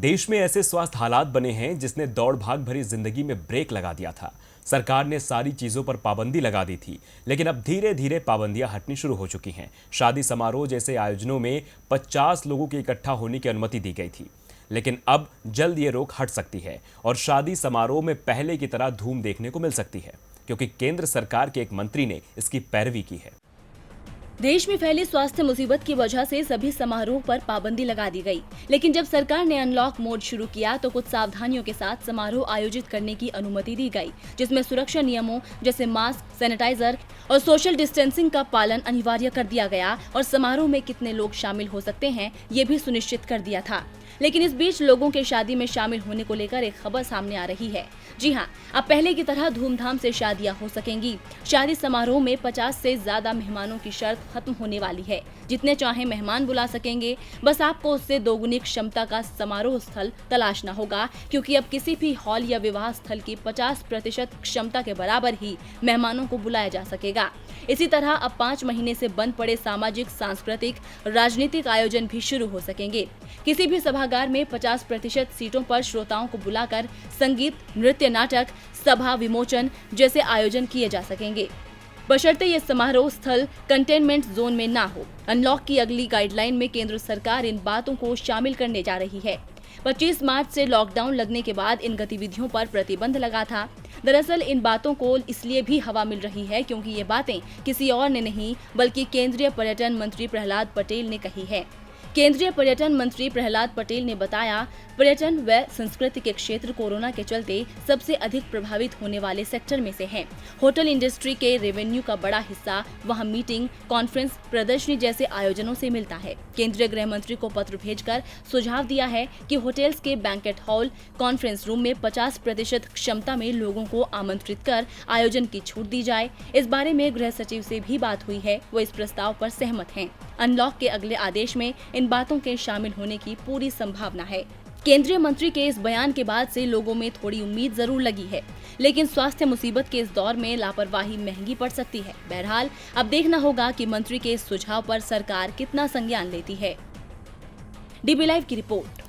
देश में ऐसे स्वास्थ्य हालात बने हैं जिसने दौड़ भाग भरी जिंदगी में ब्रेक लगा दिया था। सरकार ने सारी चीजों पर पाबंदी लगा दी थी, लेकिन अब धीरे धीरे पाबंदियां हटनी शुरू हो चुकी हैं। शादी समारोह जैसे आयोजनों में 50 लोगों के इकट्ठा होने की अनुमति दी गई थी, लेकिन अब जल्द ये रोक हट सकती है और शादी समारोह में पहले की तरह धूम देखने को मिल सकती है, क्योंकि केंद्र सरकार के एक मंत्री ने इसकी पैरवी की है। देश में फैली स्वास्थ्य मुसीबत की वजह से सभी समारोह पर पाबंदी लगा दी गई, लेकिन जब सरकार ने अनलॉक मोड शुरू किया तो कुछ सावधानियों के साथ समारोह आयोजित करने की अनुमति दी गई, जिसमें सुरक्षा नियमों जैसे मास्क, सैनिटाइजर और सोशल डिस्टेंसिंग का पालन अनिवार्य कर दिया गया और समारोह में कितने लोग शामिल हो सकते हैं ये भी सुनिश्चित कर दिया था। लेकिन इस बीच लोगों के शादी में शामिल होने को लेकर एक खबर सामने आ रही है। जी हां, अब पहले की तरह धूमधाम से शादियां हो सकेंगी। शादी समारोह में 50 से ज्यादा मेहमानों की शर्त खत्म होने वाली है। जितने चाहे मेहमान बुला सकेंगे, बस आपको उससे दोगुनी क्षमता का समारोह स्थल तलाशना होगा, क्योंकि अब किसी भी हॉल या विवाह स्थल की 50% क्षमता के बराबर ही मेहमानों को बुलाया जा सकेगा। इसी तरह अब 5 महीने से बंद पड़े सामाजिक, सांस्कृतिक, राजनीतिक आयोजन भी शुरू हो सकेंगे। किसी भी सभागार में 50% सीटों पर श्रोताओं को बुलाकर संगीत, नृत्य, नाटक, सभा, विमोचन जैसे आयोजन किए जा सकेंगे, बशर्ते ये समारोह स्थल कंटेनमेंट जोन में ना हो। अनलॉक की अगली गाइडलाइन में केंद्र सरकार इन बातों को शामिल करने जा रही है। 25 मार्च से लॉकडाउन लगने के बाद इन गतिविधियों पर प्रतिबंध लगा था। दरअसल इन बातों को इसलिए भी हवा मिल रही है क्योंकि ये बातें किसी और ने नहीं बल्कि केंद्रीय पर्यटन मंत्री प्रहलाद पटेल ने कही है। केंद्रीय पर्यटन मंत्री प्रहलाद पटेल ने बताया, पर्यटन व संस्कृति के क्षेत्र कोरोना के चलते सबसे अधिक प्रभावित होने वाले सेक्टर में से हैं। होटल इंडस्ट्री के रेवेन्यू का बड़ा हिस्सा वहां मीटिंग, कॉन्फ्रेंस, प्रदर्शनी जैसे आयोजनों से मिलता है। केंद्रीय गृह मंत्री को पत्र भेजकर सुझाव दिया है कि होटल्स के बैंकेट हॉल, कॉन्फ्रेंस रूम में 50% क्षमता में लोगों को आमंत्रित कर आयोजन की छूट दी जाए। इस बारे में गृह सचिव से भी बात हुई है, वो इस प्रस्ताव पर सहमत हैं। अनलॉक के अगले आदेश में इन बातों के शामिल होने की पूरी संभावना है। केंद्रीय मंत्री के इस बयान के बाद से लोगों में थोड़ी उम्मीद जरूर लगी है, लेकिन स्वास्थ्य मुसीबत के इस दौर में लापरवाही महंगी पड़ सकती है। बहरहाल अब देखना होगा कि मंत्री के इस सुझाव पर सरकार कितना संज्ञान लेती है। डीबी लाइव की रिपोर्ट।